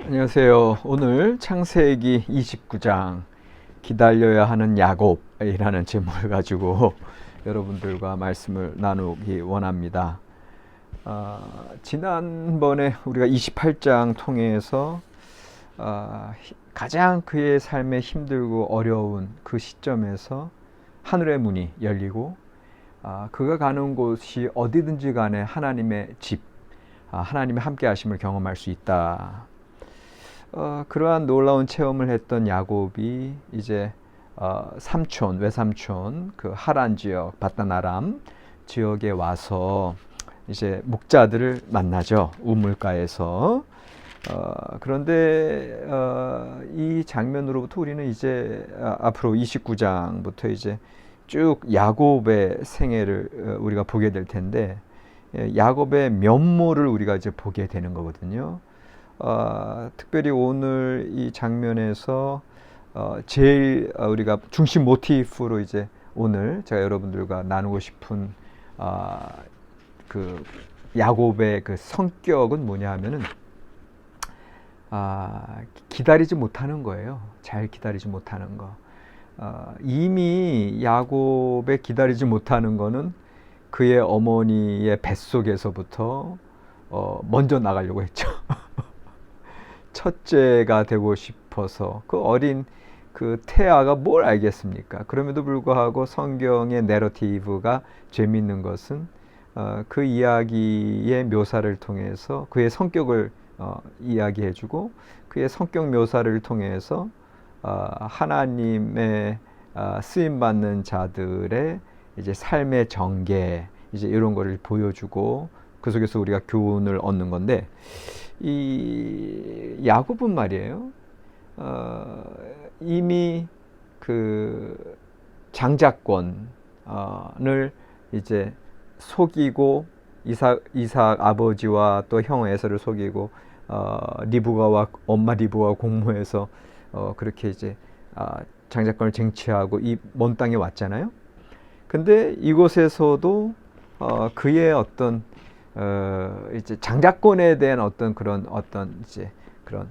안녕하세요. 오늘 창세기 29장 기다려야 하는 야곱이라는 제목을 가지고 여러분들과 말씀을 나누기 원합니다. 지난번에 우리가 28장 통해서 가장 그의 삶에 힘들고 어려운 그 시점에서 하늘의 문이 열리고 그가 가는 곳이 어디든지 간에 하나님의 집, 하나님의 함께 하심을 경험할 수 있다. 그러한 놀라운 체험을 했던 야곱이 이제 외삼촌 그 하란 지역 바단 아람 지역에 와서 이제 목자들을 만나죠. 우물가에서. 그런데 이 장면으로부터 우리는 이제 앞으로 29장부터 이제 쭉 야곱의 생애를 우리가 보게 될 텐데, 야곱의 면모를 우리가 이제 보게 되는 거거든요. 특별히 오늘 이 장면에서 제일 우리가 중심 모티프로 이제 오늘 제가 여러분들과 나누고 싶은 그 야곱의 그 성격은 뭐냐 하면은 기다리지 못하는 거예요. 잘 기다리지 못하는 거. 이미 야곱의 기다리지 못하는 거는 그의 어머니의 뱃속에서부터 먼저 나가려고 했죠. 첫째가 되고 싶어서 그 어린 그 태아가 뭘 알겠습니까? 그럼에도 불구하고 성경의 내러티브가 재밌는 것은 그 이야기의 묘사를 통해서 그의 성격을 이야기해주고 그의 성격 묘사를 통해서 하나님의 쓰임 받는 자들의 이제 삶의 전개 이제 이런 거를 보여주고 그 속에서 우리가 교훈을 얻는 건데. 이 야곱은 말이에요. 이미 그 장자권을 이제 속이고 이삭 아버지와 또 형 에서를 속이고 리브가와 엄마 리브가 공모해서 그렇게 이제 장자권을 쟁취하고 이 먼 땅에 왔잖아요. 근데 이곳에서도 그의 어떤 이제 장자권에 대한 어떤 이제 그런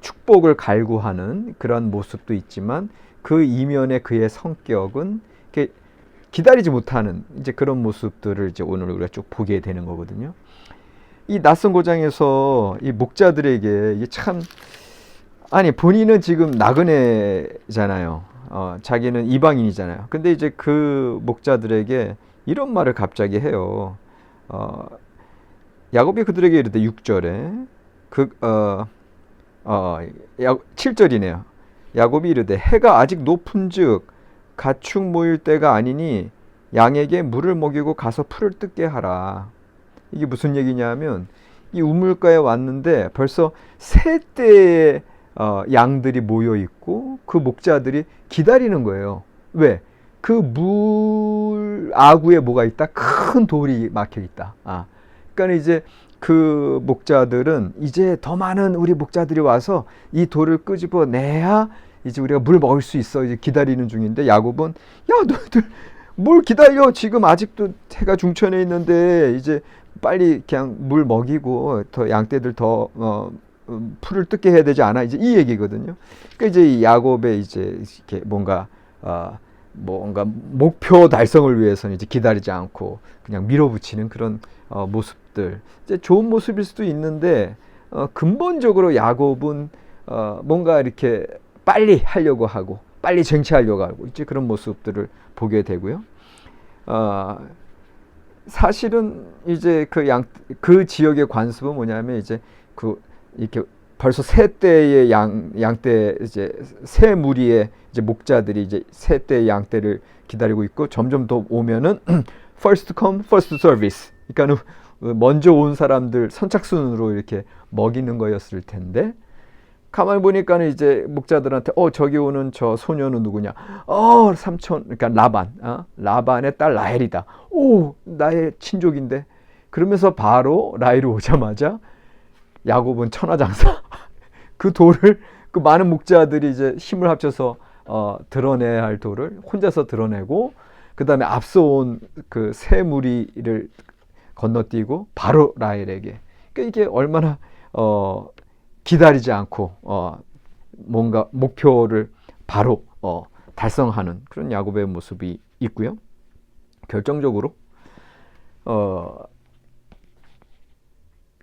축복을 갈구하는 그런 모습도 있지만 그 이면에 그의 성격은 기다리지 못하는 이제 그런 모습들을 이제 오늘 우리가 쭉 보게 되는 거거든요. 이 낯선 고장에서 이 목자들에게 이게 참 본인은 지금 나그네잖아요. 자기는 이방인이잖아요. 근데 이제 그 목자들에게 이런 말을 갑자기 해요. 야곱이 그들에게 이르되 6절에 7절이네요. 야곱이 이르되 해가 아직 높은즉 가축 모일 때가 아니니 양에게 물을 먹이고 가서 풀을 뜯게 하라. 이게 무슨 얘기냐면 이 우물가에 왔는데 벌써 세 떼의 양들이 모여 있고 그 목자들이 기다리는 거예요. 왜? 그 물 아구에 뭐가 있다? 큰 돌이 막혀 있다. 그러니까 이제 그 목자들은 이제 더 많은 우리 목자들이 와서 이 돌을 끄집어내야 이제 우리가 물 먹을 수 있어. 이제 기다리는 중인데 야곱은 야 너희들 뭘 기다려? 지금 아직도 해가 중천에 있는데 이제 빨리 그냥 물 먹이고 더 양떼들 더 풀을 뜯게 해야 되지 않아? 이제 이 얘기거든요. 그러니까 이제 야곱의 이제 이렇게 뭔가 목표 달성을 위해서는 이제 기다리지 않고 그냥 밀어붙이는 그런 모습들. 이제 좋은 모습일 수도 있는데 근본적으로 야곱은 뭔가 이렇게 빨리 하려고 하고 빨리 쟁취하려고 하고 이제 그런 모습들을 보게 되고요. 사실은 이제 그 지역의 관습은 뭐냐면 이제 이렇게 벌써 세 떼의 양떼 이제 세 무리의 이제 목자들이 이제 세 떼의 양떼를 기다리고 있고 점점 더 오면은 first come first service. 그러니까 먼저 온 사람들 선착순으로 이렇게 먹이는 거였을 텐데 가만히 보니까는 이제 목자들한테 저기 오는 저 소녀는 누구냐? 삼촌 그러니까 라반의 딸 라헬이다. 나의 친족인데. 그러면서 바로 라헬이 오자마자 야곱은 천하장사. 그 돌을 그 많은 목자들이 이제 힘을 합쳐서 드러내야 할 돌을 혼자서 드러내고 그 다음에 앞서 온 그 세 무리를 건너뛰고 바로 라헬에게. 그러니까 이게 얼마나 기다리지 않고 뭔가 목표를 바로 달성하는 그런 야곱의 모습이 있고요. 결정적으로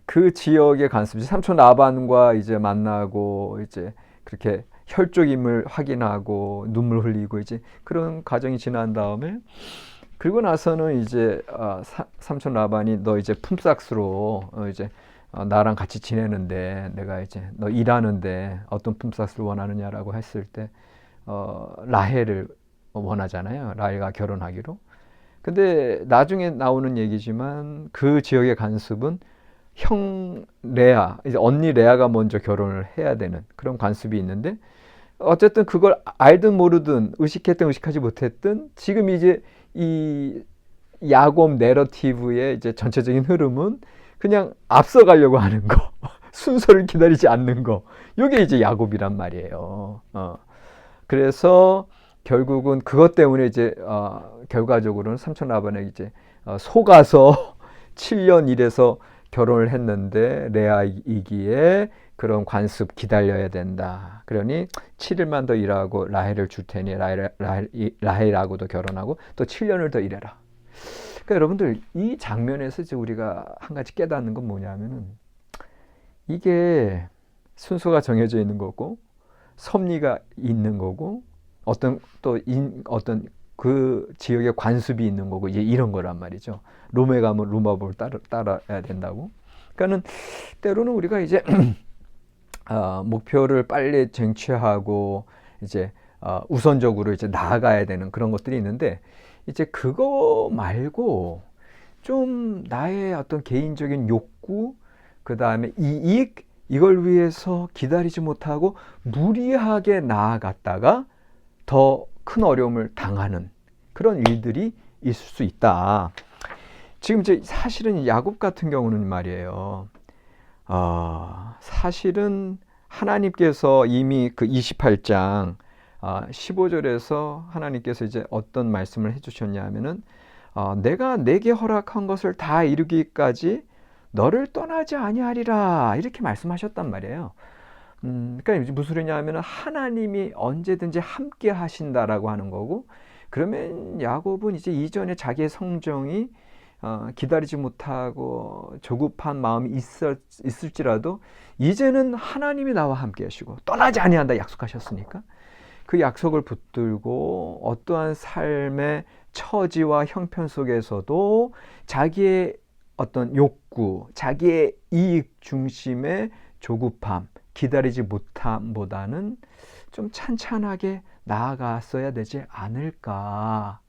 그 지역의 관습이 삼촌 라반과 이제 만나고 이제 그렇게 혈족임을 확인하고 눈물 흘리고 이제 그런 과정이 지난 다음에 그리고 나서는 이제 삼촌 라반이 너 이제 품삯으로 이제 나랑 같이 지내는데 내가 이제 너 일하는데 어떤 품삯을 원하느냐라고 했을 때 라헬을 원하잖아요. 라헬과 결혼하기로. 근데 나중에 나오는 얘기지만 그 지역의 관습은 형 레아, 이제 언니 레아가 먼저 결혼을 해야 되는 그런 관습이 있는데 어쨌든 그걸 알든 모르든 의식했든 의식하지 못했든 지금 이제 이 야곱 내러티브의 이제 전체적인 흐름은 그냥 앞서가려고 하는 거, 순서를 기다리지 않는 거, 이게 이제 야곱이란 말이에요. 그래서 결국은 그것 때문에 이제 결과적으로는 삼촌 라반에게 이제 속아서 7년 일해서 결혼을 했는데 레아이기에 그런 관습 기다려야 된다. 그러니 7일만 더 일하고 라헬을 줄 테니 라헬하고도 결혼하고 또 7년을 더 일해라. 그러니까 여러분들 이 장면에서 이제 우리가 한 가지 깨닫는 건 뭐냐면은 이게 순서가 정해져 있는 거고 섭리가 있는 거고 어떤 그 지역의 관습이 있는 거고 이제 이런 거란 말이죠. 롬에 가면 로마법을 따라야 된다고. 그러니까는 때로는 우리가 이제 목표를 빨리 쟁취하고 이제 우선적으로 이제 나아가야 되는 그런 것들이 있는데 이제 그거 말고 좀 나의 어떤 개인적인 욕구, 그 다음에 이익 이걸 위해서 기다리지 못하고 무리하게 나아갔다가 더 큰 어려움을 당하는 그런 일들이 있을 수 있다. 지금 이제 사실은 야곱 같은 경우는 말이에요. 사실은 하나님께서 이미 그 28장 15절에서 하나님께서 이제 어떤 말씀을 해주셨냐 하면은 내가 내게 허락한 것을 다 이루기까지 너를 떠나지 아니하리라 이렇게 말씀하셨단 말이에요. 그러니까 무슨 소리냐 하면 하나님이 언제든지 함께 하신다라고 하는 거고 그러면 야곱은 이제 이전에 자기의 성정이 기다리지 못하고 조급한 마음이 있을지라도 이제는 하나님이 나와 함께 하시고 떠나지 아니한다 약속하셨으니까 그 약속을 붙들고 어떠한 삶의 처지와 형편 속에서도 자기의 어떤 욕구, 자기의 이익 중심의 조급함, 기다리지 못함보다는 좀 찬찬하게 나아갔어야 되지 않을까.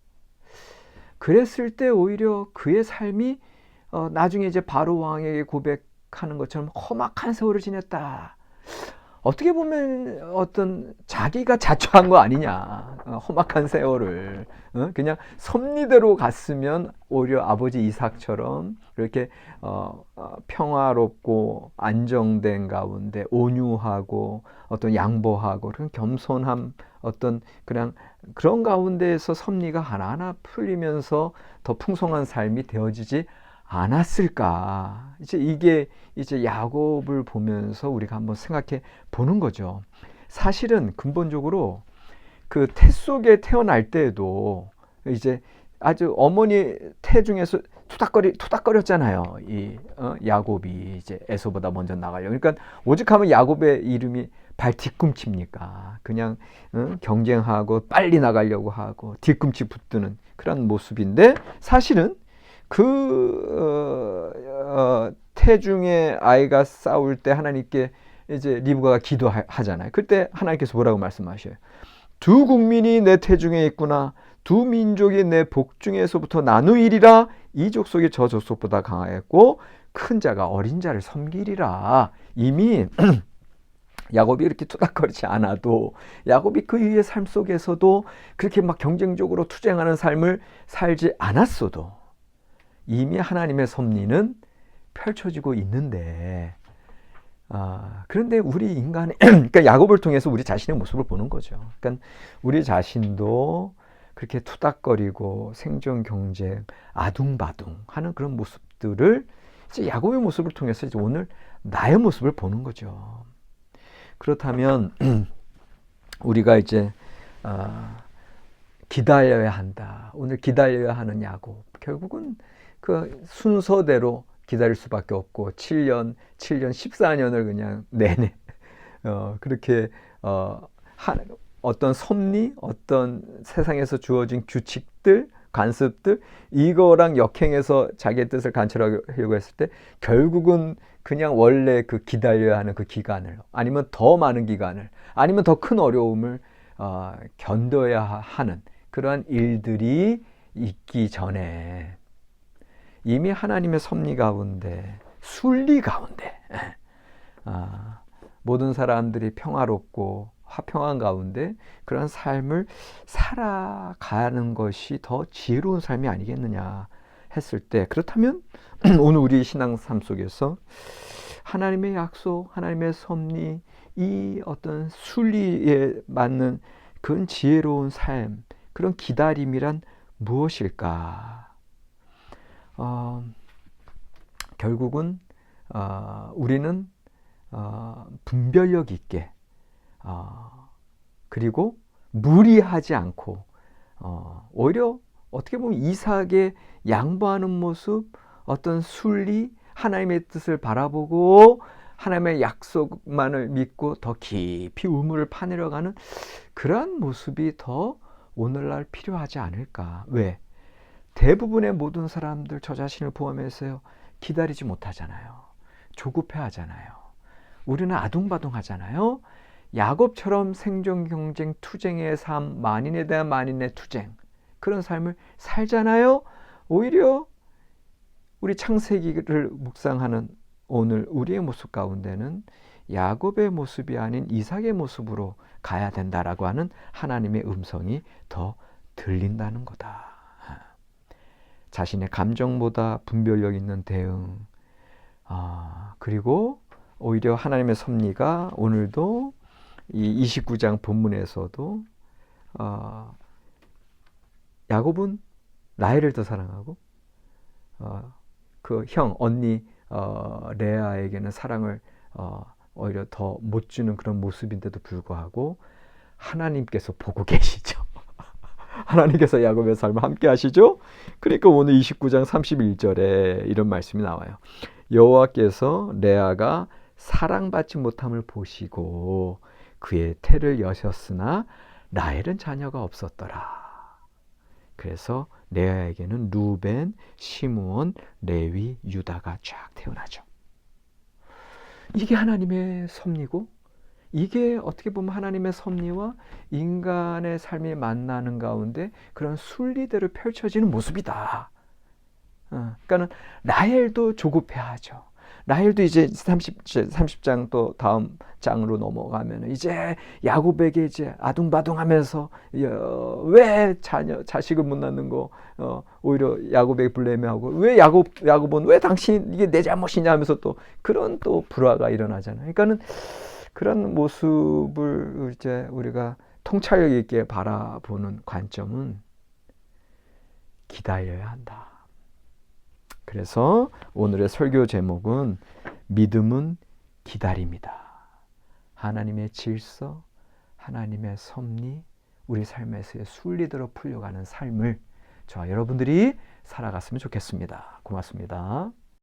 그랬을 때 오히려 그의 삶이 나중에 이제 바로 왕에게 고백하는 것처럼 험악한 세월을 지냈다. 어떻게 보면 어떤 자기가 자초한 거 아니냐. 험악한 세월을 그냥 섭리대로 갔으면 오히려 아버지 이삭처럼 이렇게 평화롭고 안정된 가운데 온유하고 어떤 양보하고 그런 겸손함 어떤 그냥 그런 가운데에서 섭리가 하나하나 풀리면서 더 풍성한 삶이 되어지지 않았을까. 이제 이게 이제 야곱을 보면서 우리가 한번 생각해 보는 거죠. 사실은 근본적으로 그 태 속에 태어날 때에도 이제 아주 어머니 태 중에서 투닥거렸잖아요. 이 야곱이 이제 에서보다 먼저 나가려고. 그러니까 오직하면 야곱의 이름이 발 뒤꿈치입니까? 그냥 경쟁하고 빨리 나가려고 하고 뒤꿈치 붙드는 그런 모습인데 사실은 그 태중의 아이가 싸울 때 하나님께 이제 리브가가 기도하잖아요. 그때 하나님께서 뭐라고 말씀하셔요? 두 국민이 내 태중에 있구나. 두 민족이 내 복중에서부터 나누이리라. 이 족속이 저 족속보다 강하였고 큰 자가 어린 자를 섬기리라. 이미 야곱이 이렇게 투닥거리지 않아도 야곱이 그 위의 삶 속에서도 그렇게 막 경쟁적으로 투쟁하는 삶을 살지 않았어도 이미 하나님의 섭리는 펼쳐지고 있는데 그런데 우리 인간의 그러니까 야곱을 통해서 우리 자신의 모습을 보는 거죠. 그러니까 우리 자신도 그렇게 투닥거리고 생존 경쟁 아둥바둥 하는 그런 모습들을 이제 야곱의 모습을 통해서 이제 오늘 나의 모습을 보는 거죠. 그렇다면 우리가 이제 기다려야 한다. 오늘 기다려야 하는 야곱. 결국은 그 순서대로 기다릴 수밖에 없고 7년, 14년을 그냥 내내 그렇게 어떤 섭리, 어떤 세상에서 주어진 규칙들, 관습들 이거랑 역행해서 자기의 뜻을 관철하려고 했을 때 결국은 그냥 원래 그 기다려야 하는 그 기간을 아니면 더 많은 기간을 아니면 더 큰 어려움을 견뎌야 하는 그러한 일들이 있기 전에 이미 하나님의 섭리 가운데 순리 가운데 모든 사람들이 평화롭고 화평한 가운데 그런 삶을 살아가는 것이 더 지혜로운 삶이 아니겠느냐 했을 때 그렇다면 오늘 우리 신앙 삶 속에서 하나님의 약속, 하나님의 섭리 이 어떤 순리에 맞는 그런 지혜로운 삶 그런 기다림이란 무엇일까? 결국은 우리는 분별력 있게 그리고 무리하지 않고 오히려 어떻게 보면 이삭에 양보하는 모습 어떤 순리 하나님의 뜻을 바라보고 하나님의 약속만을 믿고 더 깊이 우물을 파내려가는 그러한 모습이 더 오늘날 필요하지 않을까. 왜? 대부분의 모든 사람들 저 자신을 포함해서요 기다리지 못하잖아요. 조급해하잖아요. 우리는 아둥바둥하잖아요. 야곱처럼 생존 경쟁 투쟁의 삶, 만인에 대한 만인의 투쟁 그런 삶을 살잖아요. 오히려 우리 창세기를 묵상하는 오늘 우리의 모습 가운데는 야곱의 모습이 아닌 이삭의 모습으로 가야 된다라고 하는 하나님의 음성이 더 들린다는 거다. 자신의 감정보다 분별력 있는 대응 그리고 오히려 하나님의 섭리가 오늘도 이 29장 본문에서도 야곱은 라헬을 더 사랑하고 그 형 언니 레아에게는 사랑을 오히려 더 못 주는 그런 모습인데도 불구하고 하나님께서 보고 계시죠. 하나님께서 야곱의 삶을 함께 하시죠. 그러니까 오늘 29장 31절에 이런 말씀이 나와요. 여호와께서 레아가 사랑받지 못함을 보시고 그의 태를 여셨으나 라헬은 자녀가 없었더라. 그래서 레아에게는 루벤, 시므온, 레위, 유다가 쫙 태어나죠. 이게 하나님의 섭리고 이게 어떻게 보면 하나님의 섭리와 인간의 삶이 만나는 가운데 그런 순리대로 펼쳐지는 모습이다. 그러니까는 라헬도 조급해하죠. 라헬도 이제 30장 또 다음 장으로 넘어가면 이제 야곱에게 이제 아둥바둥하면서 왜 자식을 못 낳는 거 오히려 야곱에게 블레임하고 왜 야곱은 왜 당신 이게 내 잘못이냐 하면서 또 그런 또 불화가 일어나잖아요. 그러니까는 그런 모습을 이제 우리가 통찰력 있게 바라보는 관점은 기다려야 한다. 그래서 오늘의 설교 제목은 믿음은 기다림이다. 하나님의 질서, 하나님의 섭리, 우리 삶에서의 순리대로 풀려가는 삶을 저와 여러분들이 살아갔으면 좋겠습니다. 고맙습니다.